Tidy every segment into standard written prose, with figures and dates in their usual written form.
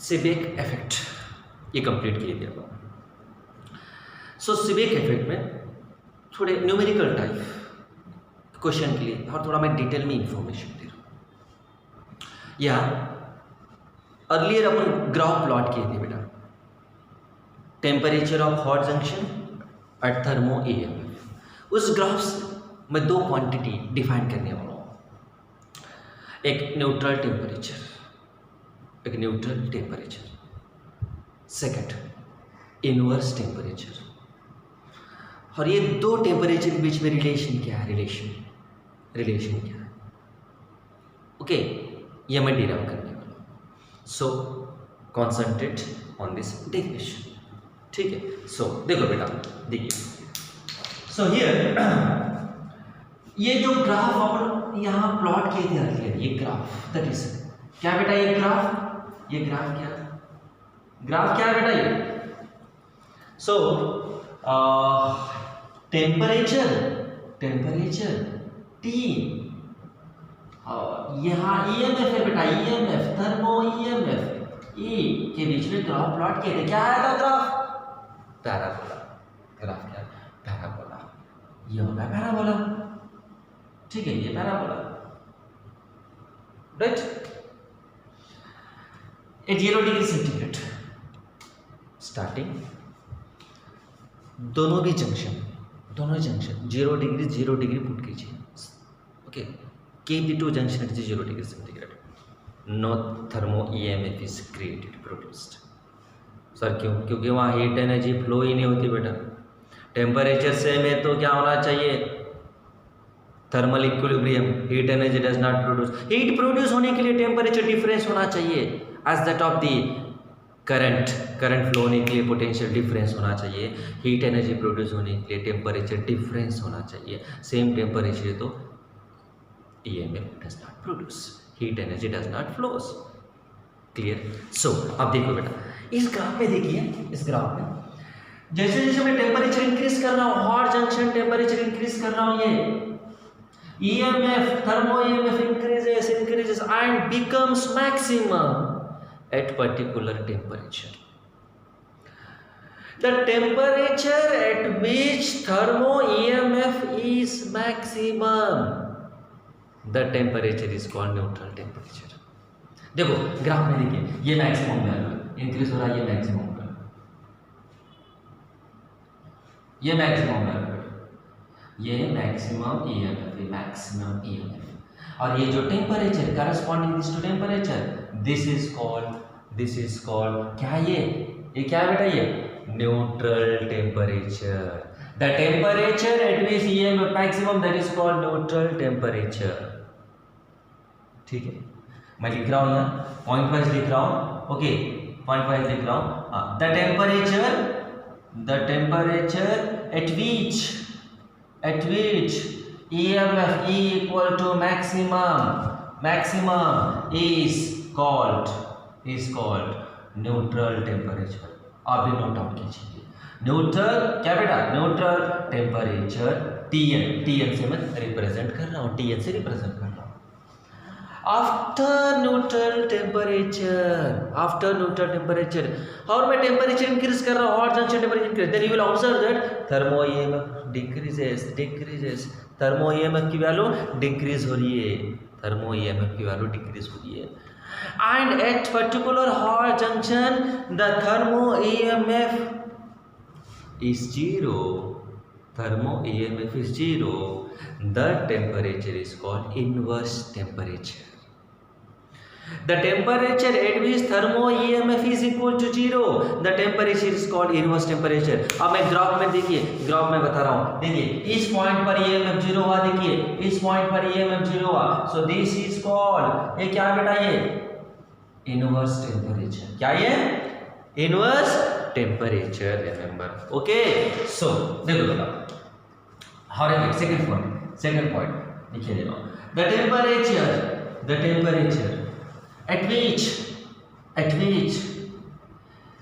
Seebeck effect ये complete किए थे अपन। सो सीबेक इफेक्ट में थोड़े न्यूमेरिकल टाइप क्वेश्चन के लिए और थोड़ा मैं डिटेल में इंफॉर्मेशन दे रहा हूँ। या अर्लियर अपन ग्राफ प्लॉट किए थे बेटा, टेम्परेचर ऑफ हॉट जंक्शन और थर्मो ईएमएफ। उस ग्राफ से मैं दो क्वांटिटी डिफाइन करने वाला हूँ, एक न्यूट्रल टेम्परेचर, एक neutral temperature, second inverse temperature. और ये दो टेम्परेचर के बीच में रिलेशन क्या है, रिलेशन क्या है, ओके, ये मैं डिराइव करने वाला हूँ। So concentrate on this definition, ठीक है। सो देखो बेटा, देखिए, सो हियर ये जो ग्राफ अपन यहाँ प्लॉट किए थे अर्लियर, ये ग्राफ दैट इज क्या बेटा, ये ग्राफ क्या है बेटा ये? सो टेम्परेचर T, यहाँ ईएमएफ है बेटा, ईएमएफ थर्मो ईएमएफ ई के बीच में ग्राफ प्लॉट किए थे। क्या आया था ग्राफ? पैराबोला। ग्राफ क्या है? पैराबोला। ये होगा पैराबोला, ठीक है, ये parabola, right. At 0 degree centigrade starting, दोनों जंक्शन 0 डिग्री पुट कीजिए, okay, keep the two junction at 0 degree centigrade. No thermo EMF is created, produced. Sir क्यों? क्योंकि वहाँ हीट एनर्जी फ्लो ही नहीं होती बेटा। टेम्परेचर सेम है तो क्या होना चाहिए? Thermal equilibrium, heat energy does not produce. Heat produce होने के लिए टेम्परेचर डिफरेंस होना चाहिए as that of the current flow होने के लिए पोटेंशियल डिफरेंस होना चाहिए। हीट एनर्जी प्रोड्यूस होने के लिए टेम्परेचर डिफरेंस होना चाहिए। सेम टेम्परेचर तो EMF does not produce, heat energy does not flows, clear? So अब देखो बेटा, इस ग्राफ में देखिए, इस ग्राफ में जैसे जैसे मैं टेम्परेचर इंक्रीज कर रहा हूँ, हॉट जंक्शन टेम्परेचर इंक्रीज कर रहा हूँ, ये EMF thermo EMF increases and becomes maximum at particular temperature. The temperature at which thermo EMF is maximum, the temperature is called neutral temperature. देखो ग्राफ में देखिए, ये मैक्सिमम वैल्यू इंक्रीज हो रहा है, ये मैक्सिमम वैल्यू, ये मैक्सिमम वैल्यू, ये मैक्सिमम ईएमएफ, ये मैक्सिमम ईएमएफ। और ये जो temperature corresponding this to temperature, this is called क्या, ये क्या है बेटा, ये neutral temperature. The temperature at which EMF maximum, that is called neutral temperature. ठीक है, मैं लिख रहा हूँ यहाँ पॉइंट वाइज लिख रहा हूँ, ओके, पॉइंट वाइज लिख रहा हूँ। हाँ, the temperature at which EMF E equal to maximum is called neutral temperature। आप भी नोट आउट कीजिए, न्यूट्रल क्या बेटा, न्यूट्रल टेम्परेचर TN से मैं रिप्रेजेंट कर रहा हूँ, TN से रिप्रेजेंट कर रहा हूँ। आफ्टर न्यूट्रल टेम्परेचर, और मैं टेम्परेचर इंक्रीज कर रहा हूँ, hot junction temperature increase, then you will observe that thermo EMF decreases, thermo EMF की वैल्यू डिक्रीज हो रही है, थर्मो EMF की वैल्यू डिक्रीज हो रही है। And at particular hot junction the thermo EMF is 0, thermo EMF is 0, the temperature is called inverse temperature. The temperature at which thermo EMF is equal to 0, the temperature is called inverse temperature. अब मैं graph में देखिए, graph में बता रहा हूँ, देखिए इस पॉइंट पर EMF 0 हुआ, देखिए इस पॉइंट पर EMF 0 हुआ, so this is called, ये क्या बेटा, ये inverse temperature। क्या ये? Inverse temperature, remember, okay? So देखो बेटा, हमारे second point लिखिए देखो, the temperature at which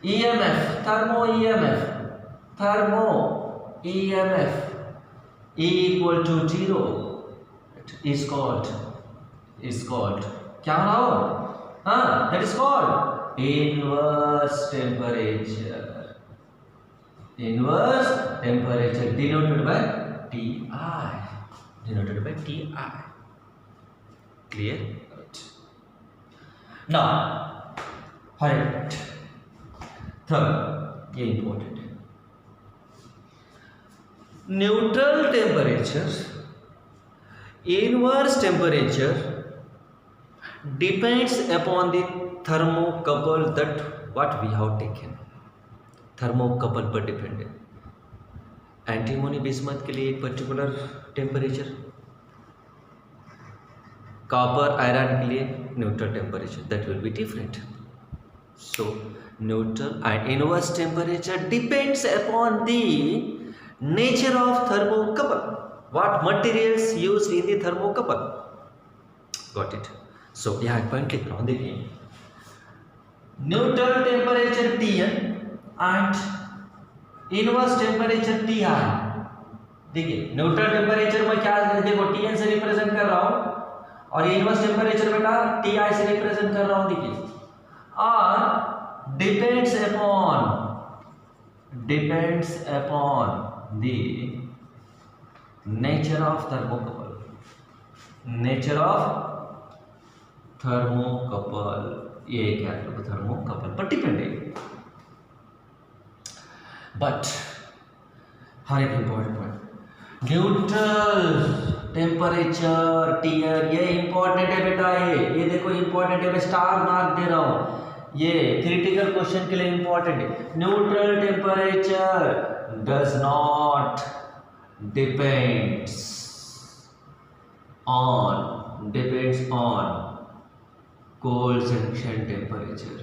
EMF thermo EMF E equal to 0 is called क्या ना हो, हाँ, that is called inverse temperature denoted by Ti. Clear? Right. Now right, third, ये important है, neutral temperature, inverse temperature depends upon the thermocouple that what we have taken. Thermocouple पर depend है. Antimony bismuth के लिए एक particular temperature, copper iron के लिए neutral temperature, that will be different. So neutral and inverse temperature depends upon the nature of thermocouple, what materials used in the thermocouple. Got it? So यहाँ एक point लिख रहा हूँ, देखिए neutral temperature Tn and inverse temperature Ti. देखिए neutral temperature में क्या, देखो Tn से रिप्रेजेंट कर रहा हूं और ये इनवर्स टेम्परेचर बेटा Ti से रिप्रेजेंट कर रहा हूं. देखिए और depends upon the nature of thermocouple, ये क्या है, थर्मोकपल पर डिपेंड है. बट हर एक इंपॉर्टेंट पॉइंट, न्यूट्रल टेम्परेचर टीयर, ये इंपॉर्टेंट है बेटा, ये देखो इंपॉर्टेंट है, मैं स्टार मार्क दे रहा हूं, ये क्रिटिकल क्वेश्चन के लिए इंपॉर्टेंट है. Neutral temperature does not depends on cold junction temperature.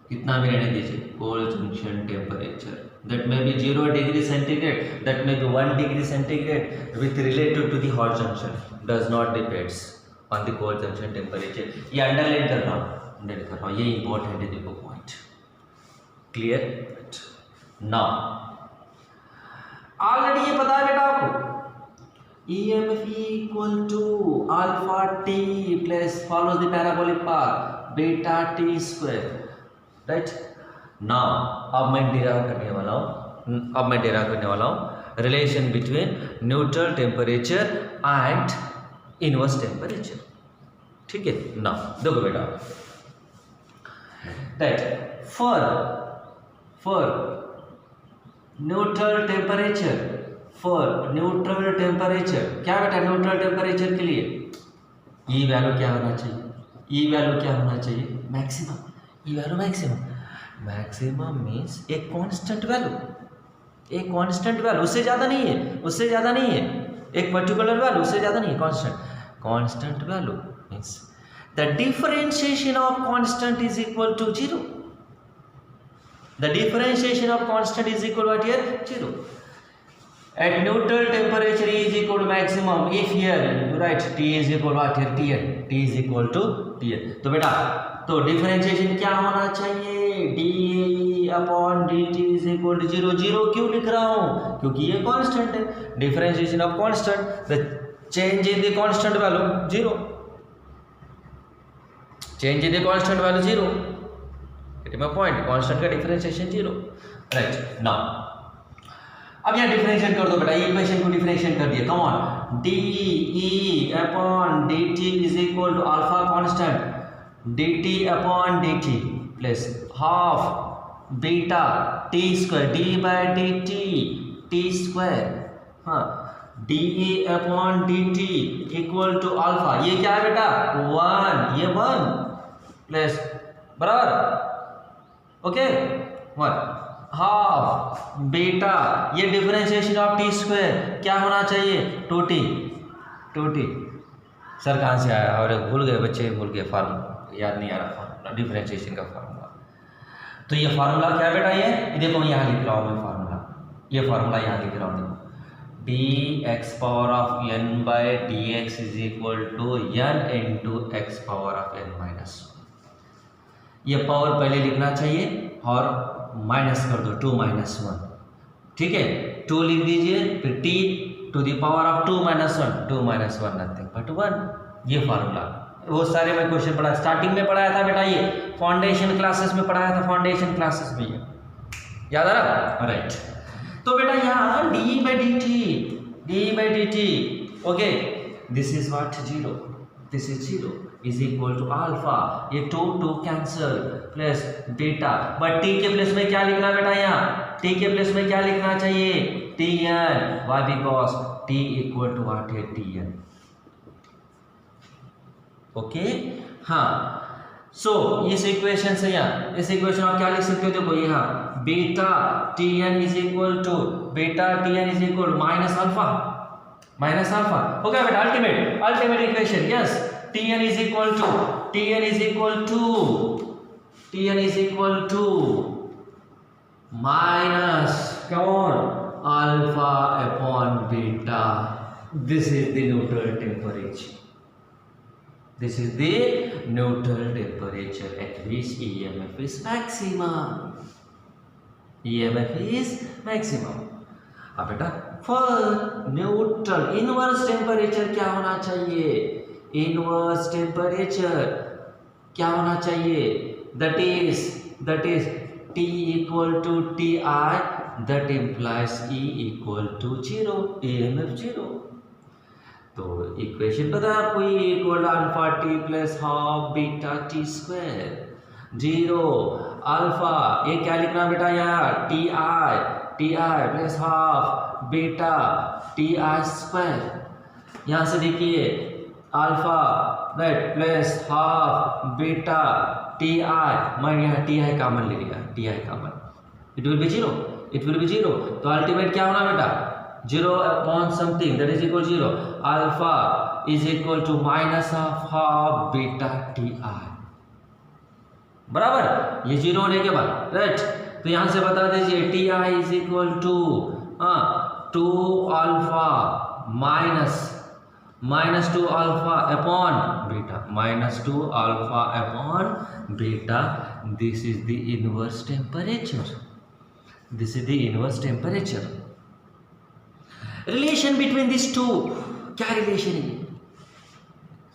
कितना भी रहने दीजिए, cold junction temperature that may be 0 degree centigrade, that may be 1 degree centigrade with related to the hot junction, does not depends on the cold junction temperature. ये underline कर रहा हूँ, ये important है, देखो पॉइंट. क्लियर? नाउ ऑलरेडी ये पता है बेटा आपको, EMF equal to alpha T plus follows the parabolic path beta T square, right. Now अब मैं डेराव करने वाला हूँ, relation between neutral temperature and inverse temperature. ठीक है? नाउ देखो बेटा, राइट, फॉर न्यूट्रल टेम्परेचर, क्या बेटा, न्यूट्रल टेम्परेचर के लिए ई वैल्यू क्या होना चाहिए, मैक्सिमम. ई वैल्यू मैक्सिमम मीन्स एक कांस्टेंट वैल्यू, उससे ज़्यादा नहीं है, एक पर्टिकुलर वैल्यू, उससे ज़्यादा नहीं है, constant value means the differentiation of constant is equal to 0. The differentiation of constant is equal what here, 0. At neutral temperature E is equal to maximum. If here you write T is equal what here, Tn, T is equal to Tn. तो बेटा तो differentiation क्या होना चाहिए, dE upon dt is equal to 0. 0 क्यों लिख रहा हूँ, क्योंकि ये कांस्टेंट है. Differentiation of constant, the change in the constant value 0. Change in the constant value 0. Gate my point, constant का डिफरेंशिएशन 0. राइट. नाउ अब यहाँ डिफरेंशिएट कर दो बेटा, ये इक्वेशन को डिफरेंशिएट कर दिया. Come on, dE upon dt is equal to alpha constant dt upon dt plus half beta t square d by dt t square. हाँ, dE upon dt equal to alpha, ये क्या है बेटा, 1, ये 1 plus बराबर, okay, 1 half beta, ये differentiation of T square क्या होना चाहिए, 2t. सर कहाँ से आया, और भूल गए बच्चे, फार्मूला याद नहीं आ रहा, फार्मूला डिफरेंशिएशन का फार्मूला. तो ये फार्मूला क्या है बेटा, ये देखो यहाँ लिख रहा हूँ मैं फार्मूला, ये फार्मूला यहाँ लिख रहा हूँ, देखो dx power of n by dx is equal to n into x power of n minus 1. ये पावर पहले लिखना चाहिए और माइनस कर दो, 2 - 1. ठीक है, 2 लिख दीजिए, फिर t to the power of 2 - 1, 2 - 1 nothing but 1. ये फार्मूला वो सारे मैं क्वेश्चन पढ़ा, स्टार्टिंग में पढ़ाया था बेटा, ये फाउंडेशन क्लासेस में पढ़ाया था, फाउंडेशन क्लासेस में, याद आ रहा? राइट। तो बेटा यहाँ D okay, this is what 0, this is 0 is equal to alpha, ये 2 cancel plus beta, but T के प्लेस में क्या लिखना बेटा, यहाँ टी के प्लेस में क्या लिखना चाहिए, T N, why because T equal to what है, टी एन। ओके हाँ, सो इस इक्वेशन से यहाँ, इस इक्वेशन आप क्या लिख सकते हो, देखो यहाँ beta T N is equal to minus alpha, हो गया बेटा, ultimate equation, yes, T N is equal to minus कौन, alpha upon beta, this is the neutral temperature, this is the neutral temperature at which EMF is maximum, अब बेटा for neutral inverse temperature क्या होना चाहिए, inverse temperature क्या होना चाहिए, that is T equal to Ti, that implies E equal to 0, EMF 0। तो equation पता है आपको, E equal alpha T plus half beta T square, 0 alpha, ये क्या लिखना बेटा यहाँ, T I plus half beta T I square. यहाँ से देखिए alpha right plus half beta T I, मैं यहाँ टी आई कॉमन ले लिया, T I common, it will be zero, तो अल्टीमेट क्या होना बेटा, 0 upon something that is equal to 0, alpha is equal to minus of half beta ti, बराबर, ये 0 होने के बाद राइट। तो यहाँ से बता दीजिए ti is equal to 2 alpha minus 2 alpha upon beta, this is the inverse temperature, relation between this two, क्या रिलेशन है,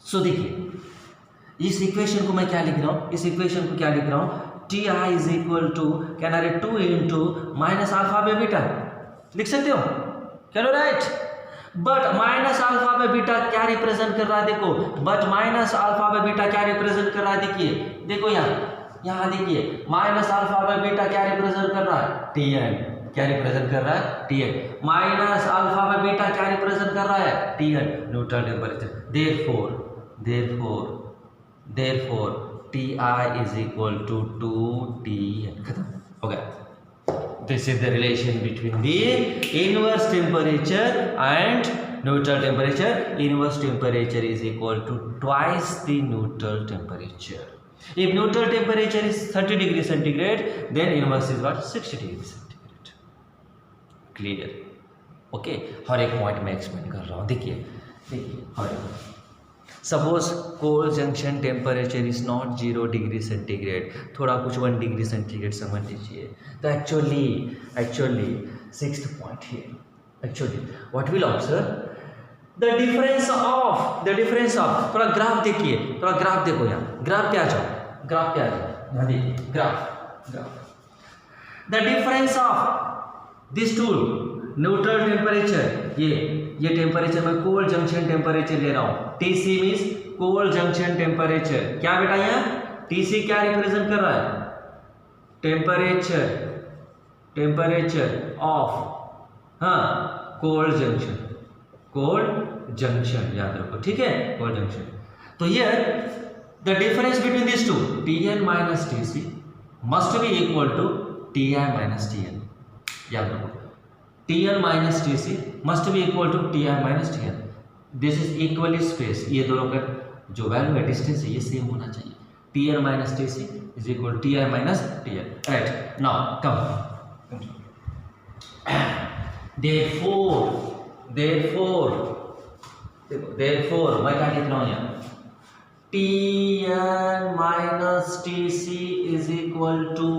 सो देखिए इस इक्वेशन को मैं क्या लिख रहा हूँ, T I is equal to can R 2 into minus alpha by beta, लिख सकते हो, चलो right, but minus alpha by beta क्या रिप्रेजेंट कर रहा है, देखो but minus alpha by beta क्या रिप्रेजेंट कर रहा है, देखो यहाँ देखिए माइनस अल्फा बाय बीटा क्या रिप्रेजेंट कर रहा है, टी एन, क्या रिप्रेजेंट कर रहा है, T N, minus alpha by beta क्या रिप्रेजेंट कर रहा है, T N, neutral temperature, therefore T I is equal to 2 T N, खत्म हो गया। This is the relation between the inverse temperature and neutral temperature, inverse temperature is equal to twice the neutral temperature, if neutral temperature is 30 degree centigrade then inverse is what, 60 degree centigrade, clear, okay. हर एक पॉइंट में explain कर रहा हूँ, देखिए हर एक, suppose cold junction temperature is not 0 degree centigrade, थोड़ा कुछ 1 डिग्री सेंटीग्रेड समझ लीजिए, तो actually 6th point here, actually what will observe the difference of, थोड़ा ग्राफ देखिए, देखो यहाँ ग्राफ पे आ जाओ, यहाँ देखिए graph, the difference of this two neutral temperature, ये टेम्परेचर मैं कोल्ड जंक्शन टेम्परेचर ले रहा हूँ, TC means cold junction temperature, क्या बेटा यहाँ टीसी क्या रिप्रेजेंट कर रहा है, टेम्परेचर ऑफ कोल्ड जंक्शन याद रखो, ठीक है, कोल्ड जंक्शन। तो here the difference between this two, Tn minus Tc must be equal to Ti minus Tn, याद रखो, Tn minus Tc must be equal to Ti minus Tn, this is equally space, ये दोनों का जो value है distance है ये same होना चाहिए, Tn minus Tc is equal Ti minus Tn, right. Now come, therefore मैं क्या लिख रहा हूँ यहाँ, Tn minus Tc is equal to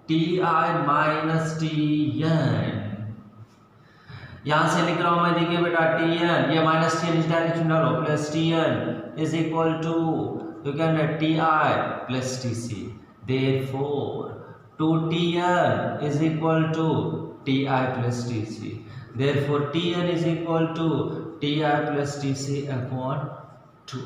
Ti minus Tn, यहाँ से लिख रहा हूँ मैं, देखिए बेटा Tn, ये माइनस Tn इस डायरेक्शन डालो, plus Tn is equal to, you can write Ti plus Tc, therefore 2Tn is equal to Ti plus Tc, therefore Tn is equal to Ti plus Tc upon 2।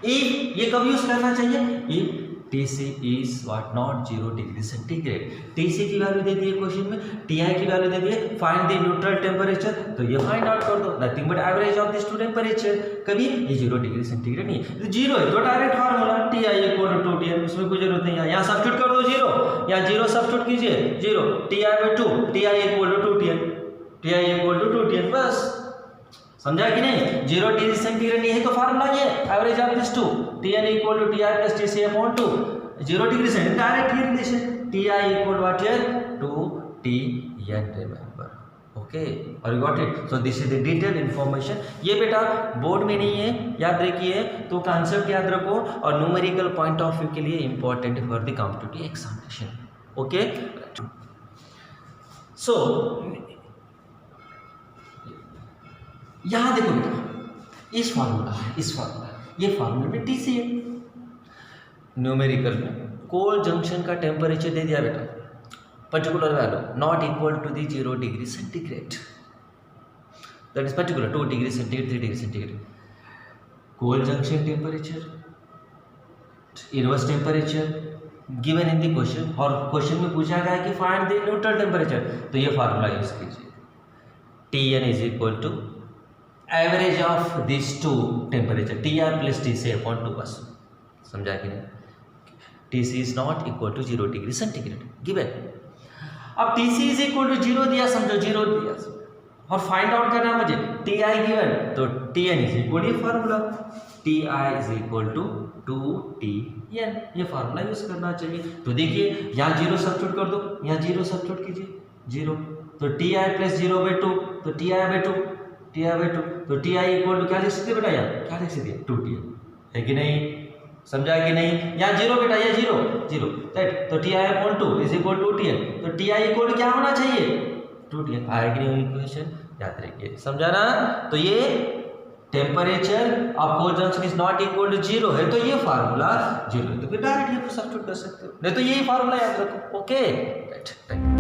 If ये कब use करना चाहिए, if Tc is what not 0 degree centigrade. Tc की value दे दी है question में, Ti की वैल्यू दे दी है, फाइंड द न्यूट्रल टेम्परेचर, तो ये फाइंड आउट कर दो, nothing but average of this to temperature. कभी ये 0 डिग्री सेंटीग्रेड नहीं है, जीरो है तो direct formula Ti equal to 2Tn, उसमें कोई जरूरत नहीं है, यहाँ सब्स्टिट्यूट कर दो जीरो, यहाँ जीरो सब्स्टिट्यूट कीजिए, zero Ti by 2, Ti equal to 2Tn, Ti equal to 2Tn, बस समझा कि नहीं। 0 डिग्री सेंटीग्रेड नहीं है तो फार्मूला ये average of this two, Tn equal to Ti plus Tc upon 2, 0 degree centigrade direct ही relation, Ti equal what here 2Tn, remember, okay, और you got it. So this is the detail information. ये बेटा board में नहीं है, याद रखिए, तो कॉन्सेप्ट याद रखो, और न्यूमेरिकल पॉइंट ऑफ व्यू के लिए important for the competitive examination, okay. So यहां देखो बेटा, इस फार्मूला है, इस फार्मूला, ये फार्मूला में Tc है, न्यूमेरिकल में कोल्ड जंक्शन का टेम्परेचर दे दिया बेटा, particular value not equal to the 0 degree centigrade, that is particular 2 degree centigrade, 3 degree centigrade. Cold junction temperature, inverse temperature given in the question, और question में पूछा गया है कि फाइंड द न्यूट्रल टेम्परेचर, तो ये फार्मूला यूज कीजिए, Tn is equal to average of this to temperature, Ti plus Tc upon 2, बस समझा कि नहीं। Tc is not equal to 0 degree centigrade given. अब Tc इज इक्वल टू 0 दिया, समझो 0 दिया, और फाइंड आउट करना है मुझे Ti गिवन, तो Tn इज इक्वल, ये formula Ti is equal to 2Tn, ये फार्मूला यूज करना चाहिए। तो देखिए यहाँ 0 सब्स्टिट्यूट कर दो, यहाँ 0 सब्स्टिट्यूट कीजिए, 0, तो Ti प्लस 0 बाई 2, तो Ti बाई 2, Ti बाई 2, तो Ti इक्वल टू क्या लिख सकते बेटा, यहाँ क्या लिख सकते 2Tn, है कि नहीं, समझा कि नहीं। यहाँ 0 बेटा, ये 0 0 राइट, तो Ti upon 2 is equal to Tn, तो Ti इक्वल टू क्या होना चाहिए 2Tn, आया कि नहीं इक्वेशन, याद रखिए, समझा ना। तो ये temperature of cold junction is not equal to 0 है, तो ये फार्मूला 0 है, तो फिर डायरेक्ट ये सब्स्टिट्यूट कर सकते हो, नहीं तो यही फार्मूला याद रखो, ओके राइट।